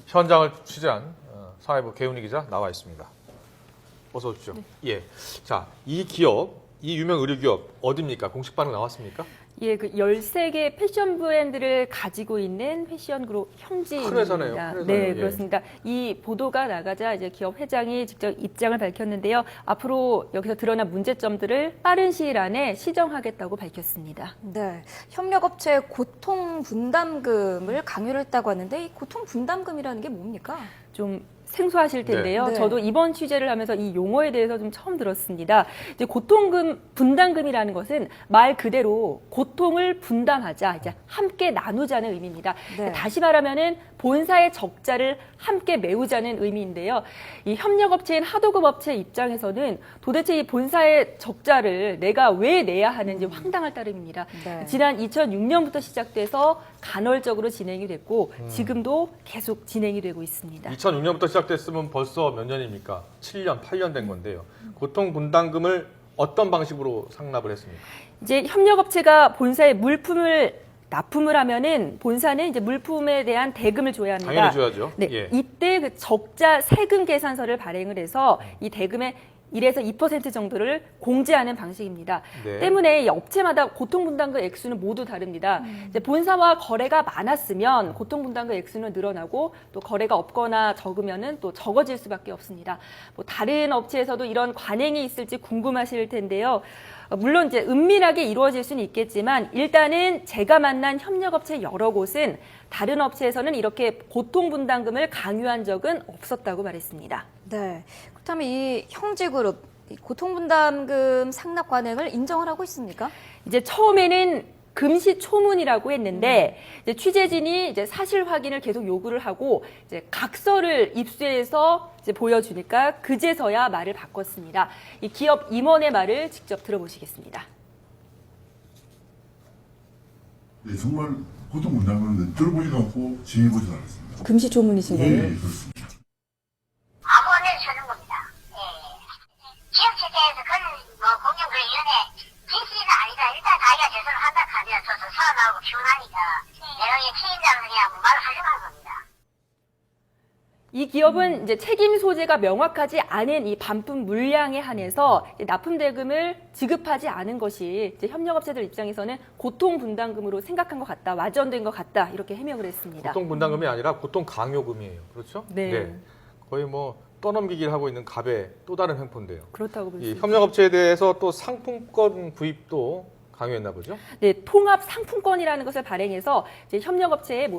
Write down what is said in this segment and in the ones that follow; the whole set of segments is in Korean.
현장을 취재한 사회부 개훈이 기자 나와 있습니다. 어서 오십시오. 네. 예. 자, 이 기업, 이 유명 의류 기업 어디입니까? 공식 반응 나왔습니까? 예, 그 13개 패션 브랜드를 가지고 있는 패션 그룹 형지입니다. 큰 회사네요. 큰 회사네요. 네, 예. 그렇습니다. 이 보도가 나가자 이제 기업 회장이 직접 입장을 밝혔는데요. 앞으로 여기서 드러난 문제점들을 빠른 시일 안에 시정하겠다고 밝혔습니다. 네, 협력업체 고통 분담금을 강요를 했다고 하는데 이 고통 분담금이라는 게 뭡니까? 좀 생소하실 텐데요. 네. 저도 이번 취재를 하면서 이 용어에 대해서 좀 처음 들었습니다. 이제 고통금 분담금이라는 것은 말 그대로 고통을 분담하자, 이제 함께 나누자는 의미입니다. 네. 다시 말하면은 본사의 적자를 함께 메우자는 의미인데요. 이 협력업체인 하도급업체 입장에서는 도대체 이 본사의 적자를 내가 왜 내야 하는지 황당할 따름입니다. 네. 지난 2006년부터 시작돼서 간헐적으로 진행이 됐고 지금도 계속 진행이 되고 있습니다. 2006년부터 시작됐으면 벌써 몇 년입니까? 7년, 8년 된 건데요. 고통 분담금을 어떤 방식으로 상납을 했습니까? 이제 협력업체가 본사에 물품을 납품을 하면은 본사는 이제 물품에 대한 대금을 줘야 합니다. 당연히 줘야죠. 네, 예. 이때 그 적자 세금 계산서를 발행을 해서 이 대금의 1에서 2% 정도를 공제하는 방식입니다. 네. 때문에 이 업체마다 고통분담금 액수는 모두 다릅니다. 이제 본사와 거래가 많았으면 고통분담금 액수는 늘어나고 또 거래가 없거나 적으면은 또 적어질 수밖에 없습니다. 뭐 다른 업체에서도 이런 관행이 있을지 궁금하실 텐데요. 물론 이제 은밀하게 이루어질 수는 있겠지만 일단은 제가 만난 협력업체 여러 곳은 다른 업체에서는 이렇게 고통분담금을 강요한 적은 없었다고 말했습니다. 네, 그렇다면 이 형지그룹 이 고통분담금 상납 관행을 인정을 하고 있습니까? 이제 처음에는 금시초문이라고 했는데 이제 취재진이 이제 사실 확인을 계속 요구를 하고 이제 각서를 입수해서 이제 보여주니까 그제서야 말을 바꿨습니다. 이 기업 임원의 말을 직접 들어보시겠습니다. 네, 정말 고통 분담금은 들어보지도 않고 지휘보지도 않았습니다. 금시초문이신 예, 그렇습니다. 아무거나 주는 겁니다. 예. 기업 체계에서 그런 공정거래위원회 진실은 아니다. 일단 자기가 제소를 한다 하면 저도 사업하고 피곤하니까 내가 책임자는 그냥 말을 하려고 하는 겁니다. 이 기업은 이제 책임 소재가 명확하지 않은 이 반품 물량에 한해서 납품 대금을 지급하지 않은 것이 이제 협력업체들 입장에서는 고통 분담금으로 생각한 것 같다, 와전된 것 같다 이렇게 해명을 했습니다. 고통 분담금이 아니라 고통 강요금이에요. 그렇죠? 네. 거의 뭐 떠넘기기를 하고 있는 갑의 또 다른 횡포인데요. 그렇다고 볼 수 이 있습니다. 협력업체에 대해서 또 상품권 구입도 강요했나 보죠? 네, 통합 상품권이라는 것을 발행해서 이제 협력업체에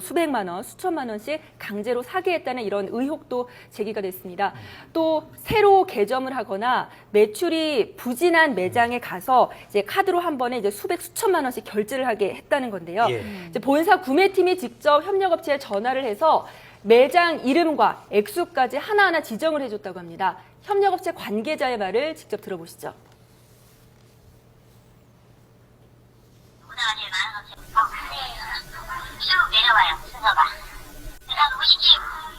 수백만 원, 수천만 원씩 강제로 사게 했다는 이런 의혹도 제기가 됐습니다. 또 새로 개점을 하거나 매출이 부진한 매장에 가서 이제 카드로 한 번에 이제 수천만 원씩 결제를 하게 했다는 건데요. 예. 이제 본사 구매팀이 직접 협력업체에 전화를 해서 매장 이름과 액수까지 하나하나 지정을 해줬다고 합니다. 협력업체 관계자의 말을 직접 들어보시죠. 보다가 제일 많은 업체 쭉 내려와요, 순서가. 그래서 무식히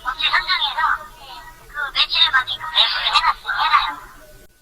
업체 선정해서 그 매출에 맞게끔 배분을 해놔요.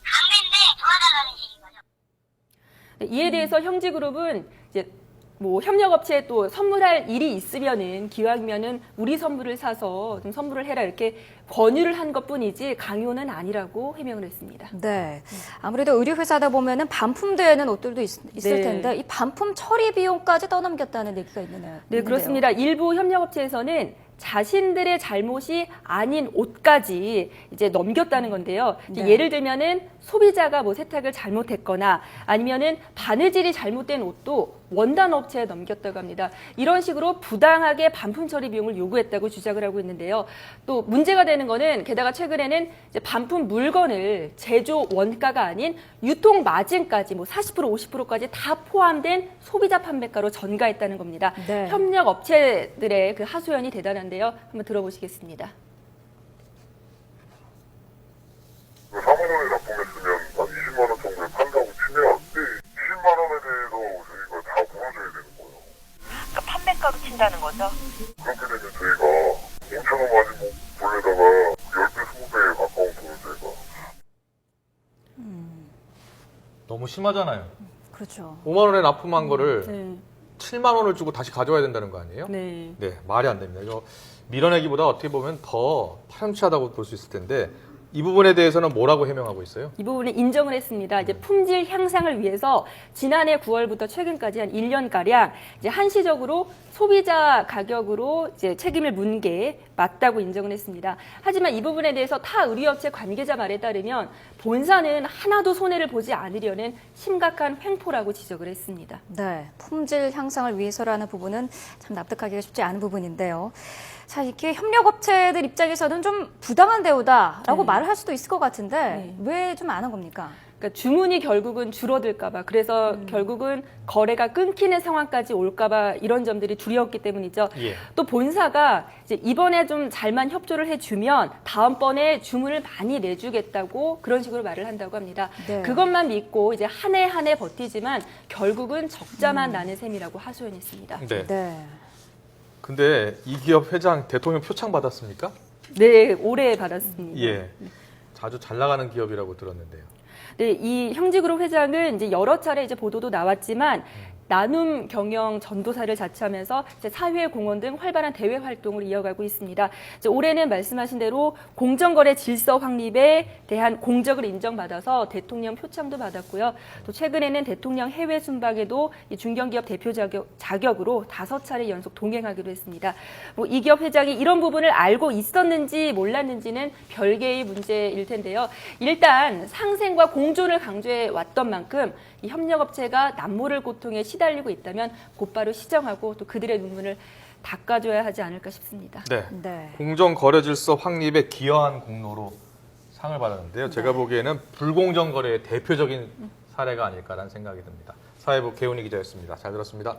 강매인데 도와달라는 식인 거죠. 이에 대해서 형지그룹은 이제 뭐 협력업체에 또 선물할 일이 있으면은 기왕이면은 우리 선물을 사서 좀 선물을 해라 이렇게 권유를 한 것뿐이지 강요는 아니라고 해명을 했습니다. 네, 아무래도 의류회사다 보면은 반품되는 옷들도 있을 네. 텐데 이 반품 처리 비용까지 떠넘겼다는 얘기가 있네요. 네, 그렇습니다. 일부 협력업체에서는 자신들의 잘못이 아닌 옷까지 이제 넘겼다는 건데요. 이제 네. 예를 들면은 소비자가 뭐 세탁을 잘못했거나 아니면은 바느질이 잘못된 옷도 원단 업체에 넘겼다고 합니다. 이런 식으로 부당하게 반품 처리 비용을 요구했다고 주장을 하고 있는데요. 또 문제가 되는 거는 게다가 최근에는 이제 반품 물건을 제조 원가가 아닌 유통 마진까지 뭐 40% 50%까지 다 포함된 소비자 판매가로 전가했다는 겁니다. 네. 협력 업체들의 그 하소연이 대단한데요. 한번 들어보시겠습니다. 4만 원에 납품했으면 한 20만 원 정도에 판다고 치면 20만 원에 대해서 저희가 다 물어줘야 되는 거예요. 그러니까 판매가로 친다는 거죠. 그렇게 되면 저희가 5천 원 마진 돈에다가 10배, 20배에 가까운 돈을 저희가 너무 심하잖아요. 그렇죠. 5만 원에 납품한 거를 네. 7만 원을 주고 다시 가져와야 된다는 거 아니에요? 네. 네, 말이 안 됩니다. 이거 밀어내기보다 어떻게 보면 더 파렴치하다고 볼 수 있을 텐데 이 부분에 대해서는 뭐라고 해명하고 있어요? 이 부분은 인정을 했습니다. 이제 품질 향상을 위해서 지난해 9월부터 최근까지 한 1년가량 이제 한시적으로 소비자 가격으로 이제 책임을 문 게 맞다고 인정을 했습니다. 하지만 이 부분에 대해서 타 의류업체 관계자 말에 따르면 본사는 하나도 손해를 보지 않으려는 심각한 횡포라고 지적을 했습니다. 네, 품질 향상을 위해서라는 부분은 참 납득하기가 쉽지 않은 부분인데요. 자, 이렇게 협력업체들 입장에서는 좀 부당한 대우다라고 네. 말을 할 수도 있을 것 같은데 네. 왜 좀 안 한 겁니까? 그러니까 주문이 결국은 줄어들까봐 그래서 결국은 거래가 끊기는 상황까지 올까봐 이런 점들이 두려웠기 때문이죠. 예. 또 본사가 이제 이번에 좀 잘만 협조를 해주면 다음번에 주문을 많이 내주겠다고 그런 식으로 말을 한다고 합니다. 네. 그것만 믿고 이제 한 해 한 해 버티지만 결국은 적자만 나는 셈이라고 하소연했습니다. 네. 네. 근데 이 기업 회장 대통령 표창 받았습니까? 네, 올해 받았습니다. 예. 자주 잘 나가는 기업이라고 들었는데요. 네, 이 형직그룹 회장은 이제 여러 차례 이제 보도도 나왔지만 나눔 경영 전도사를 자처하면서 이제 사회 공헌 등 활발한 대외 활동을 이어가고 있습니다. 이제 올해는 말씀하신 대로 공정거래 질서 확립에 대한 공적을 인정받아서 대통령 표창도 받았고요. 또 최근에는 대통령 해외 순방에도 이 중견기업 대표 자격으로 5차례 연속 동행하기로 했습니다. 뭐 이 기업 회장이 이런 부분을 알고 있었는지 몰랐는지는 별개의 문제일 텐데요. 일단 상생과 공존을 강조해 왔던 만큼 이 협력업체가 남모를 고통에 시달리고 있다면 곧바로 시정하고 또 그들의 눈물을 닦아줘야 하지 않을까 싶습니다. 네. 네. 공정 거래 질서 확립에 기여한 공로로 상을 받았는데요. 제가 보기에는 불공정 거래의 대표적인 사례가 아닐까라는 생각이 듭니다. 사회부 개훈이 기자였습니다. 잘 들었습니다.